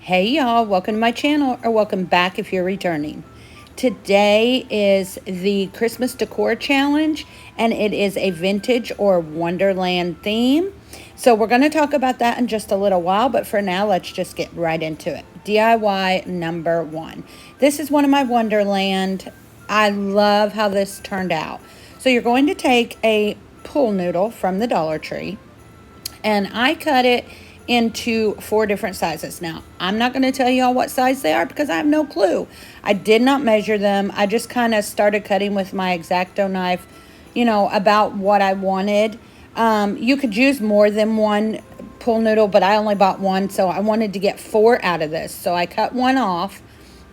Hey y'all, welcome to my channel, or welcome back if you're returning. Today is the Christmas decor challenge, and it is a vintage or Wonderland theme. So we're going to talk about that in just a little while, but for now, let's just get right into it. DIY number 1. This is one of my Wonderland. I love how this turned out. So you're going to take a pool noodle from the Dollar Tree, and I cut it into 4 different sizes. Now, I'm not going to tell you all what size they are because I have no clue. I did not measure them. I just kind of started cutting with my X-Acto knife, about what I wanted. You could use more than one pool noodle, but I only bought one, so I wanted to get 4 out of this. So I cut one off.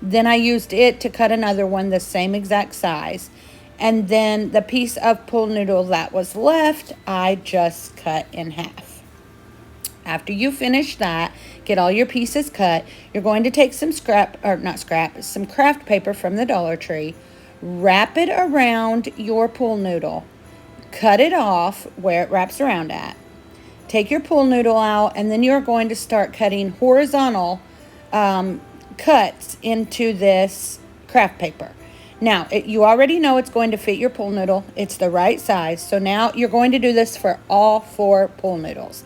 Then I used it to cut another one the same exact size. And then the piece of pool noodle that was left, I just cut in half. After you finish that, get all your pieces cut, you're going to take some some craft paper from the Dollar Tree, wrap it around your pool noodle, cut it off where it wraps around at, take your pool noodle out, and then you're going to start cutting horizontal cuts into this craft paper. Now, you already know it's going to fit your pool noodle. It's the right size. So now you're going to do this for all 4 pool noodles.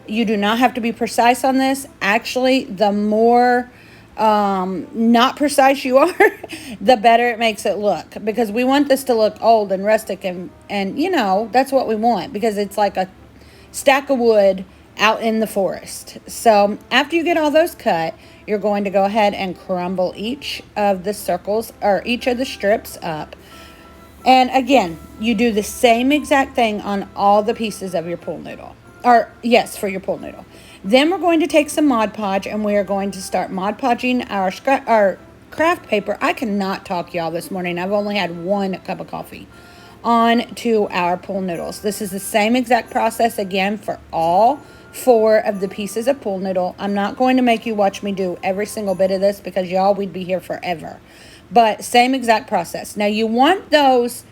You do not have to be precise on this. Actually, the more not precise you are, the better it makes it look. Because we want this to look old and rustic and that's what we want. Because it's like a stack of wood out in the forest. So after you get all those cut, you're going to go ahead and crumble each of the circles or each of the strips up. And again, you do the same exact thing on all the pieces of your pool noodle. For your pool noodle. Then we're going to take some Mod Podge, and we are going to start Mod Podging our craft paper. I cannot talk, y'all, this morning. I've only had 1 cup of coffee. On to our pool noodles. This is the same exact process again for all 4 of the pieces of pool noodle. I'm not going to make you watch me do every single bit of this because, y'all, we'd be here forever. But same exact process. Now, you want those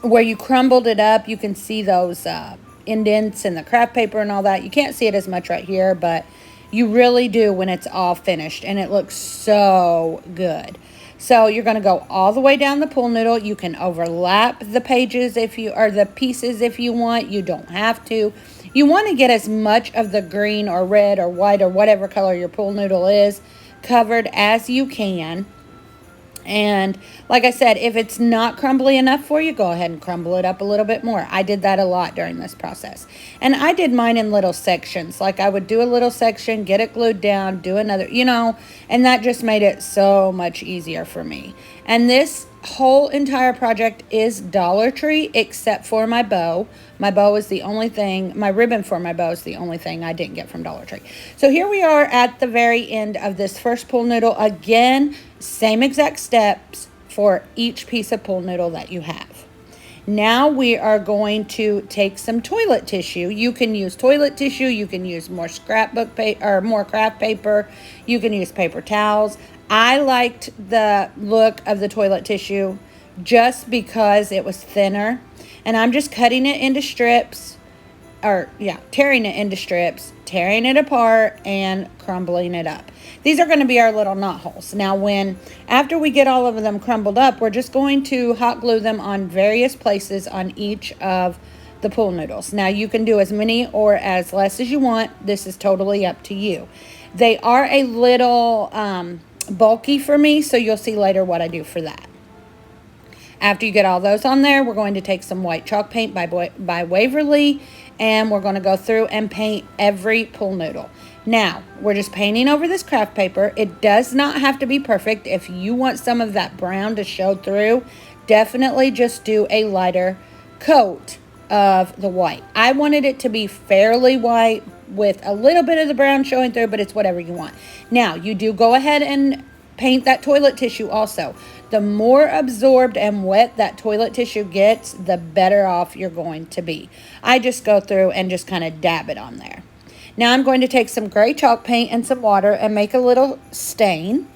where you crumbled it up. You can see those indents in the craft paper and all that. You can't see it as much right here, but you really do when it's all finished, and it looks so good. So you're going to go all the way down the pool noodle. You can overlap the pages the pieces if you want. You don't have to. You want to get as much of the green or red or white or whatever color your pool noodle is covered as you can. And like I said, if it's not crumbly enough for you, go ahead and crumble it up a little bit more. I did that a lot during this process. And I did mine in little sections. Like I would do a little section, get it glued down, do another, and that just made it so much easier for me. And this whole entire project is Dollar Tree except for my bow. My bow is the only thing, my ribbon for my bow is the only thing I didn't get from Dollar Tree. So here we are at the very end of this first pool noodle. Again, same exact steps for each piece of pool noodle that you have. Now we are going to take some toilet tissue. You can use toilet tissue. You can use more scrapbook paper or more craft paper. You can use paper towels. I liked the look of the toilet tissue just because it was thinner. And I'm just cutting it into strips, tearing it into strips, tearing it apart, and crumbling it up. These are going to be our little knot holes. Now, after we get all of them crumbled up, we're just going to hot glue them on various places on each of the pool noodles. Now, you can do as many or as less as you want. This is totally up to you. They are a little bulky for me, so you'll see later what I do for that. After you get all those on there, we're going to take some white chalk paint by Waverly, and we're going to go through and paint every pool noodle. Now, we're just painting over this craft paper. It does not have to be perfect. If you want some of that brown to show through, definitely just do a lighter coat of the white. I wanted it to be fairly white with a little bit of the brown showing through, but it's whatever you want. Now, you do go ahead and paint that toilet tissue also. The more absorbed and wet that toilet tissue gets, the better off you're going to be. I just go through and just kind of dab it on there. Now I'm going to take some gray chalk paint and some water and make a little stain.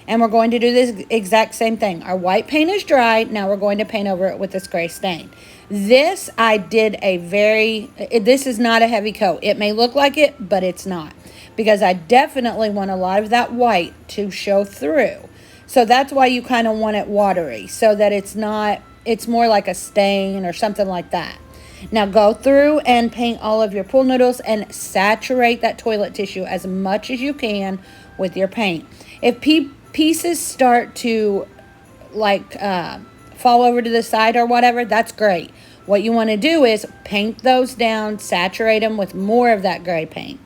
And we're going to do this exact same thing. Our white paint is dry. Now we're going to paint over it with this gray stain. This this is not a heavy coat. It may look like it, but it's not. because I definitely want a lot of that white to show through. So that's why you kind of want it watery, so that it's more like a stain or something like that. Now go through and paint all of your pool noodles and saturate that toilet tissue as much as you can with your paint. If pieces start to fall over to the side or whatever, that's great. What you want to do is paint those down, saturate them with more of that gray paint.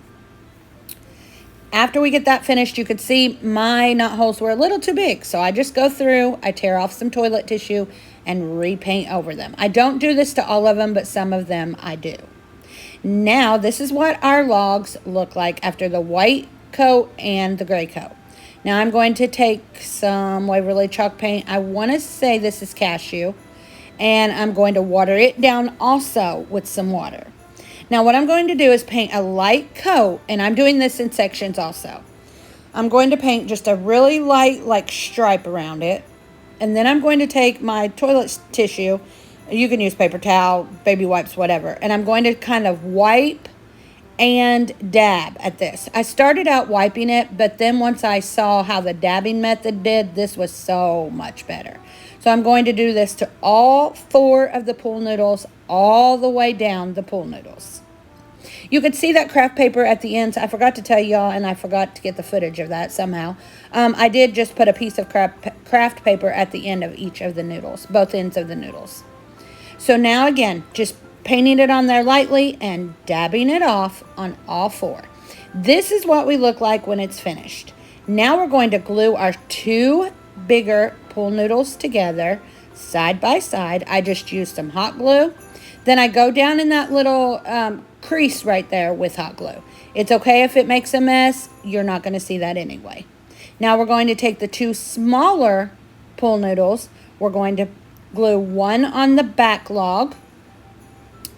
After we get that finished, you could see my knot holes were a little too big. So I just go through, I tear off some toilet tissue and repaint over them. I don't do this to all of them, but some of them I do. Now, this is what our logs look like after the white coat and the gray coat. Now I'm going to take some Waverly chalk paint. I want to say this is cashew. And I'm going to water it down also with some water. Now what I'm going to do is paint a light coat, and I'm doing this in sections also. I'm going to paint just a really light stripe around it. And then I'm going to take my toilet tissue. You can use paper towel, baby wipes, whatever. And I'm going to kind of wipe and dab at this. I started out wiping it, but then once I saw how the dabbing method did, this was so much better. So I'm going to do this to all 4 of the pool noodles, all the way down the pool noodles. You could see that craft paper at the ends. I forgot to tell y'all, and I forgot to get the footage of that somehow. I did just put a piece of craft paper at the end of each of the noodles, both ends of the noodles. So now again, just painting it on there lightly and dabbing it off on all 4. This is what we look like when it's finished. Now we're going to glue our 2 bigger pool noodles together side by side. I just used some hot glue. Then I go down in that little crease right there with hot glue. It's okay if it makes a mess. You're not going to see that anyway. Now we're going to take the 2 smaller pool noodles. We're going to glue one on the back log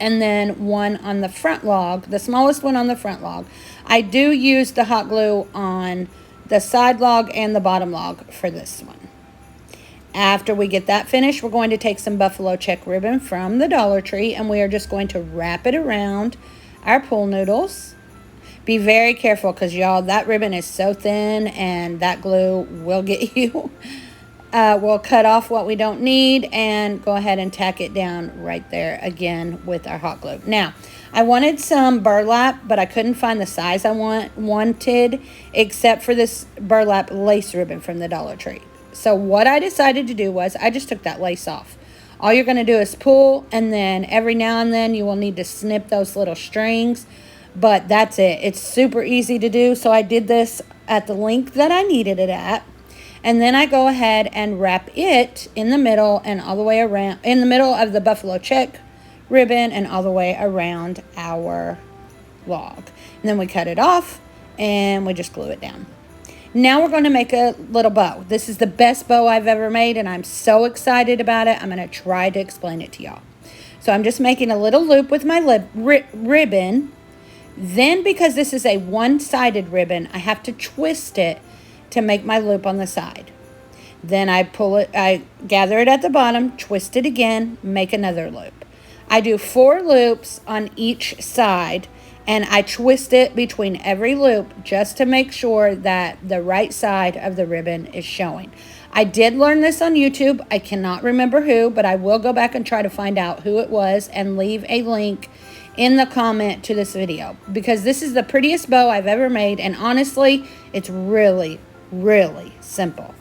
and then one on the front log, the smallest one on the front log. I do use the hot glue on the side log and the bottom log for this one. After we get that finished, we're going to take some buffalo check ribbon from the Dollar Tree, and we are just going to wrap it around our pool noodles. Be very careful because, y'all, that ribbon is so thin and that glue will get you. We'll cut off what we don't need and go ahead and tack it down right there again with our hot glue. Now, I wanted some burlap, but I couldn't find the size I wanted except for this burlap lace ribbon from the Dollar Tree. So what I decided to do was I just took that lace off. All you're going to do is pull, and then every now and then you will need to snip those little strings. But that's it. It's super easy to do. So I did this at the length that I needed it at. And then I go ahead and wrap it in the middle and all the way around, in the middle of the buffalo check ribbon and all the way around our log. And then we cut it off and we just glue it down. Now we're going to make a little bow. This is the best bow I've ever made, and I'm so excited about it. I'm going to try to explain it to y'all. So I'm just making a little loop with my ribbon. Then, because this is a one-sided ribbon, I have to twist it to make my loop on the side. Then I pull it, I gather it at the bottom, twist it again, make another loop. I do 4 loops on each side, and I twist it between every loop just to make sure that the right side of the ribbon is showing. I did learn this on YouTube. I cannot remember who, but I will go back and try to find out who it was and leave a link in the comment to this video, because this is the prettiest bow I've ever made, and honestly, it's really, really simple.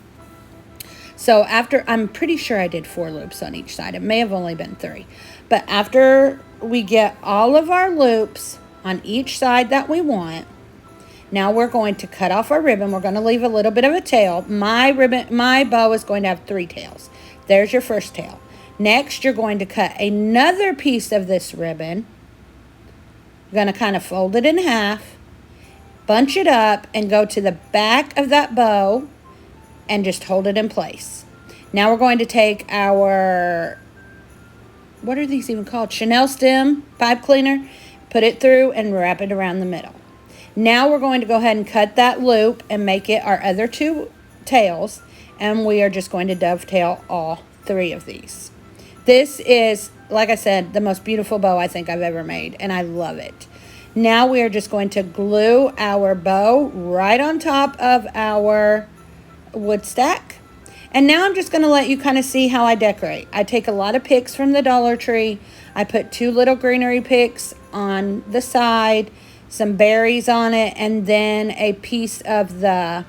So after, I'm pretty sure I did 4 loops on each side. It may have only been 3. But after we get all of our loops on each side that we want, now we're going to cut off our ribbon. We're going to leave a little bit of a tail. My bow is going to have 3 tails. There's your first tail. Next, you're going to cut another piece of this ribbon. You're going to kind of fold it in half, bunch it up, and go to the back of that bow and just hold it in place. Now we're going to take our, what are these even called? Chanel stem pipe cleaner, put it through and wrap it around the middle. Now we're going to go ahead and cut that loop and make it our other 2 tails, and we are just going to dovetail all 3 of these. This is, like I said, the most beautiful bow I think I've ever made, and I love it. Now we are just going to glue our bow right on top of our wood stack. And now I'm just going to let you kind of see how I decorate. I take a lot of picks from the Dollar Tree. I put 2 little greenery picks on the side, some berries on it, and then a piece of the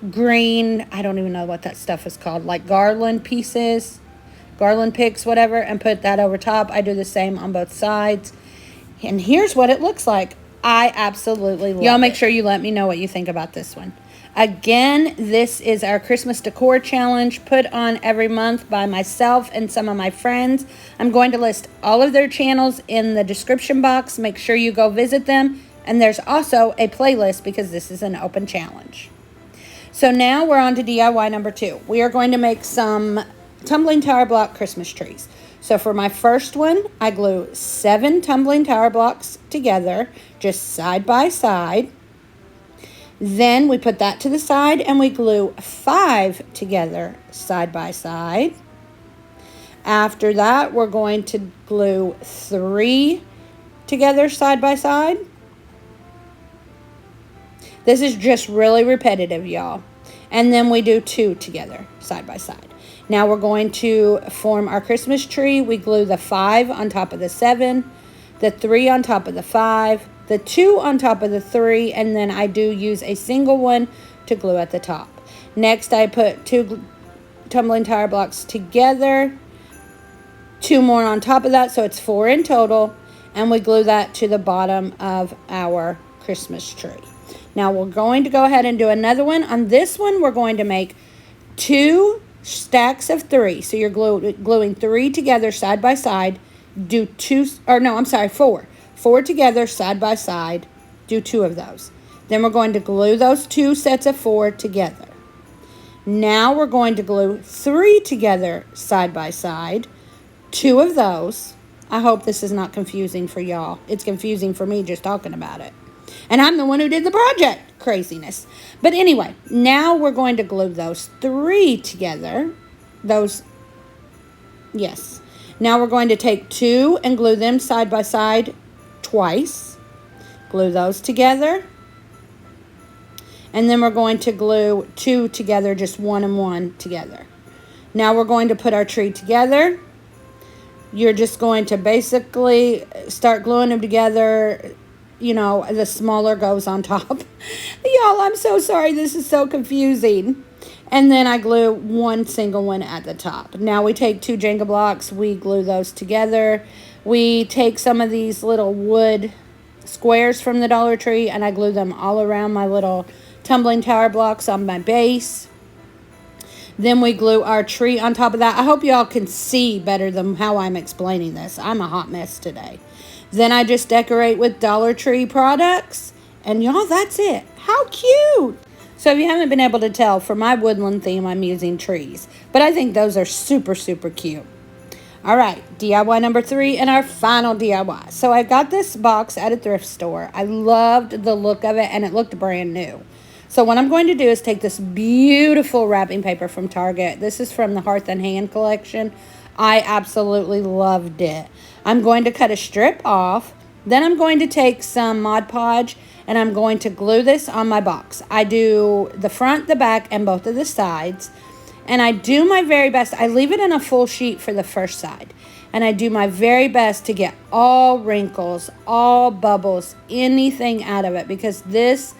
green, I don't even know what that stuff is called, like garland pieces, garland picks, whatever, and put that over top. I do the same on both sides. And here's what it looks like. I absolutely love it. Y'all make sure you let me know what you think about this one. Again, this is our Christmas decor challenge put on every month by myself and some of my friends. I'm going to list all of their channels in the description box. Make sure you go visit them. And there's also a playlist because this is an open challenge. So now we're on to DIY number 2. We are going to make some tumbling tower block Christmas trees. So for my first one, I glue 7 tumbling tower blocks together, just side by side. Then we put that to the side and we glue 5 together side by side. After that, we're going to glue 3 together side by side. This is just really repetitive, y'all. And then we do 2 together side by side. Now we're going to form our Christmas tree. We glue the 5 on top of the 7, the 3 on top of the 5, the 2 on top of the 3, and then I do use a single one to glue at the top. Next, I put 2 tumbling tower blocks together, 2 more on top of that, so it's 4 in total, and we glue that to the bottom of our Christmas tree. Now we're going to go ahead and do another one. On this one, we're going to make 2 stacks of 3. So you're gluing 3 together side by side. Do 4. 4 together side by side. Do 2 of those. Then we're going to glue those 2 sets of 4 together. Now we're going to glue 3 together side by side. 2 of those. I hope this is not confusing for y'all. It's confusing for me just talking about it. And I'm the one who did the project. Craziness. But anyway, now we're going to glue those 3 together. Yes. Now we're going to take 2 and glue them side by side twice. Glue those together. And then we're going to glue 2 together, just 1 and 1 together. Now we're going to put our tree together. You're just going to basically start gluing them together. You know, the smaller goes on top. Y'all, I'm so sorry. This is so confusing. And then I glue 1 single one at the top. Now we take 2 Jenga blocks. We glue those together. We take some of these little wood squares from the Dollar Tree and I glue them all around my little tumbling tower blocks on my base. Then we glue our tree on top of that. I hope y'all can see better than how I'm explaining this. I'm a hot mess today. Then I just decorate with Dollar Tree products. And y'all, that's it. How cute. So if you haven't been able to tell, for my woodland theme, I'm using trees. But I think those are super, super cute. All right, DIY number 3 and our final DIY. So I got this box at a thrift store. I loved the look of it and it looked brand new. So what I'm going to do is take this beautiful wrapping paper from Target. This is from the Hearth and Hand collection. I absolutely loved it. I'm going to cut a strip off. Then I'm going to take some Mod Podge and I'm going to glue this on my box. I do the front, the back, and both of the sides. And I do my very best. I leave it in a full sheet for the first side. And I do my very best to get all wrinkles, all bubbles, anything out of it. Because this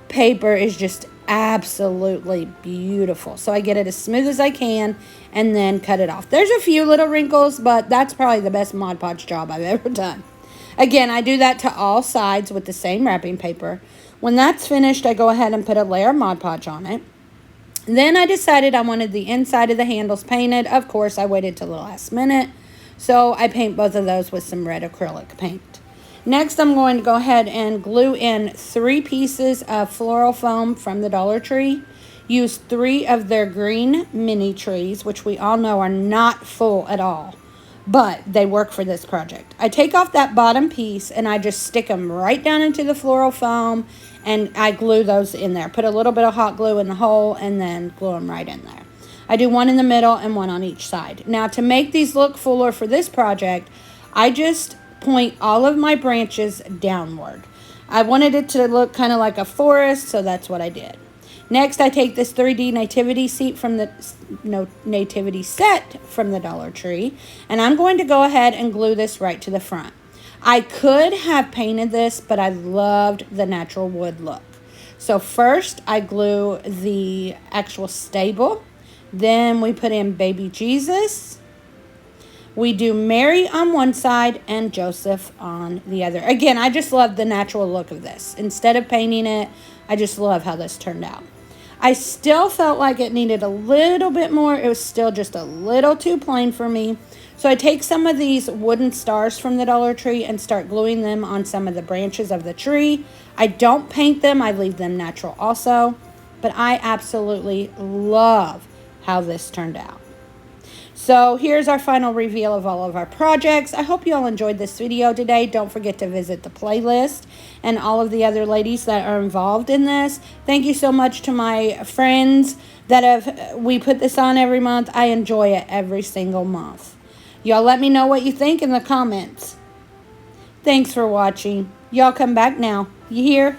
paper is just absolutely beautiful. So I get it as smooth as I can and then cut it off. There's a few little wrinkles, but that's probably the best Mod Podge job I've ever done. Again, I do that to all sides with the same wrapping paper. When that's finished, I go ahead and put a layer of Mod Podge on it. Then I decided I wanted the inside of the handles painted. Of course, I waited till the last minute. So I paint both of those with some red acrylic paint. Next, I'm going to go ahead and glue in 3 pieces of floral foam from the Dollar Tree. Use 3 of their green mini trees, which we all know are not full at all. But they work for this project. I take off that bottom piece and I just stick them right down into the floral foam and I glue those in there. Put a little bit of hot glue in the hole and then glue them right in there. I do 1 in the middle and 1 on each side. Now to make these look fuller for this project, I just point all of my branches downward. I wanted it to look kind of like a forest, so that's what I did. Next, I take this 3D nativity set from the Dollar Tree, and I'm going to go ahead and glue this right to the front. I could have painted this, but I loved the natural wood look. So first, I glue the actual stable. Then we put in baby Jesus. We do Mary on one side and Joseph on the other. Again, I just love the natural look of this. Instead of painting it, I just love how this turned out. I still felt like it needed a little bit more. It was still just a little too plain for me. So I take some of these wooden stars from the Dollar Tree and start gluing them on some of the branches of the tree. I don't paint them. I leave them natural also. But I absolutely love how this turned out. So here's our final reveal of all of our projects. I hope you all enjoyed this video today. Don't forget to visit the playlist and all of the other ladies that are involved in this. Thank you so much to my friends that we put this on every month. I enjoy it every single month. Y'all let me know what you think in the comments. Thanks for watching. Y'all come back now. You hear?